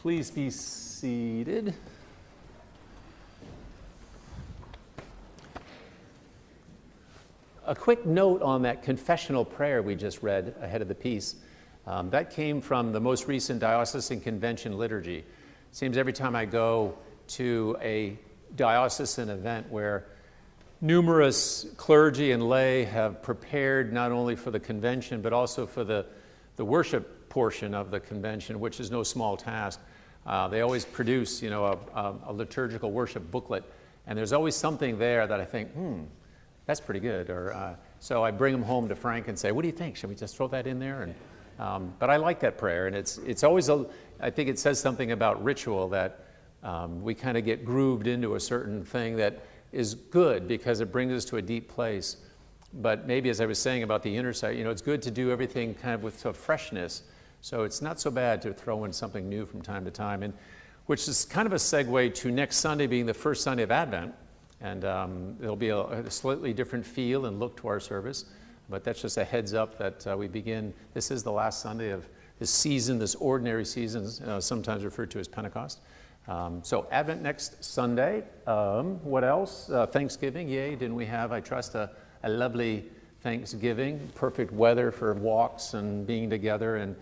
Please be seated. A quick note on that confessional prayer we just read ahead of the piece. That came from the most recent Diocesan Convention liturgy. It seems every time I go to a diocesan event where numerous clergy and lay have prepared not only for the convention but also for the worship portion of the convention, which is no small task. They always produce, a liturgical worship booklet, and there's always something there that I think, that's pretty good. So I bring them home to Frank and say, what do you think? Should we just throw that in there? But I like that prayer, and it's always, I think it says something about ritual that we kind of get grooved into a certain thing that is good because it brings us to a deep place. But maybe as I was saying about the inner sight, it's good to do everything kind of with a freshness. So it's not so bad to throw in something new from time to time, and which is kind of a segue to next Sunday being the first Sunday of Advent. And there'll be a slightly different feel and look to our service, but that's just a heads up that we begin. This is the last Sunday of this season, this ordinary season, sometimes referred to as Pentecost. So Advent next Sunday. What else? Thanksgiving, yay, didn't we have, I trust, a lovely Thanksgiving, perfect weather for walks and being together, and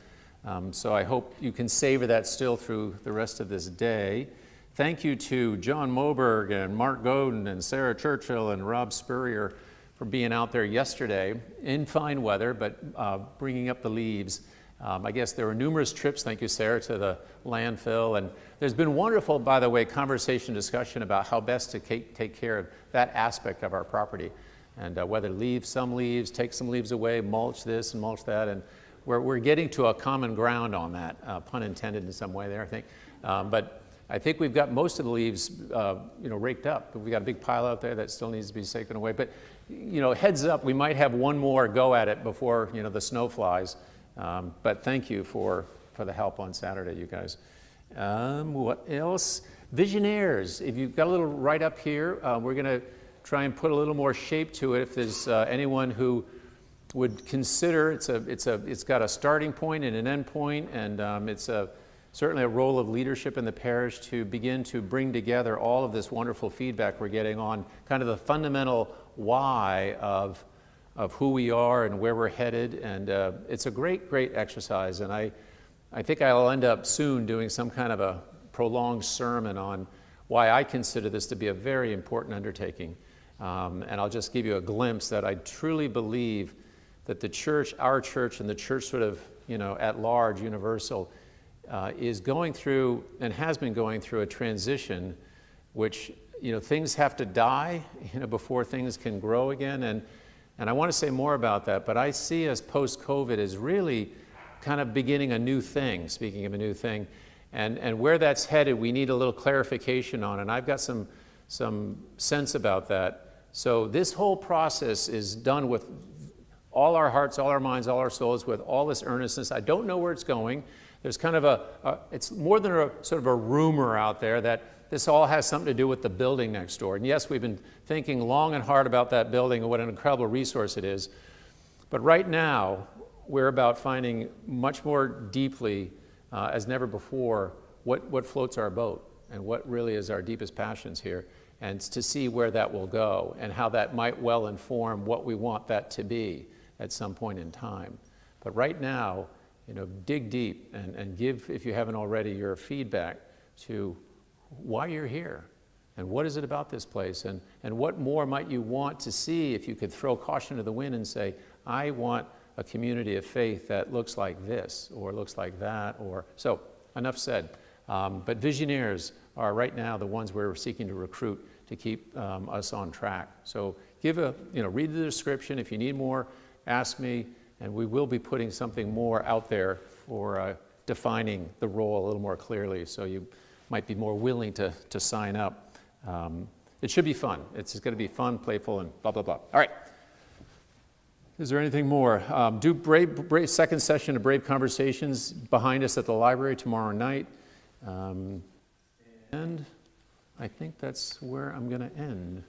so I hope you can savor that still through the rest of this day. Thank you to John Moberg and Mark Godin and Sarah Churchill and Rob Spurrier for being out there yesterday in fine weather, but bringing up the leaves. I guess there were numerous trips, thank you, Sarah, to the landfill. And there's been wonderful, by the way, conversation, discussion about how best to take care of that aspect of our property. And whether leave some leaves, take some leaves away, mulch this and mulch that. And we're getting to a common ground on that, pun intended in some way there, I think. But I think we've got most of the leaves, raked up. We've got a big pile out there that still needs to be taken away. But, heads up, we might have one more go at it before, the snow flies. But thank you for the help on Saturday, you guys. What else? Visionaires. If you've got a little right up here, we're going to try and put a little more shape to it. If there's anyone who would consider, it's got a starting point and an end point, and it's certainly a role of leadership in the parish to begin to bring together all of this wonderful feedback we're getting on kind of the fundamental why of who we are and where we're headed, and it's a great exercise, and I think I'll end up soon doing some kind of a prolonged sermon on why I consider this to be a very important undertaking, and I'll just give you a glimpse that I truly believe that the church, our church, and the church sort of, at large, universal, is going through and has been going through a transition which, things have to die, before things can grow again. And I want to say more about that, but I see us post-COVID as really kind of beginning a new thing, speaking of a new thing. And where that's headed, we need a little clarification on, and I've got some sense about that. So this whole process is done with all our hearts, all our minds, all our souls, with all this earnestness. I don't know where it's going. There's kind of it's more than a sort of a rumor out there that this all has something to do with the building next door. And yes, we've been thinking long and hard about that building and what an incredible resource it is. But right now, we're about finding much more deeply, as never before, what floats our boat and what really is our deepest passions here, and to see where that will go and how that might well inform what we want that to be at some point in time. But right now, dig deep and give, if you haven't already, your feedback to why you're here and what is it about this place, and what more might you want to see if you could throw caution to the wind and say, I want a community of faith that looks like this or looks like that, or so. Enough said. But visionaries are right now the ones we're seeking to recruit to keep us on track. So read the description. If you need more, ask me, and we will be putting something more out there for defining the role a little more clearly, so you might be more willing to sign up. It should be fun. It's going to be fun, playful, and blah, blah, blah. All right. Is there anything more? Do Brave second session of Brave Conversations behind us at the library tomorrow night. And I think that's where I'm going to end.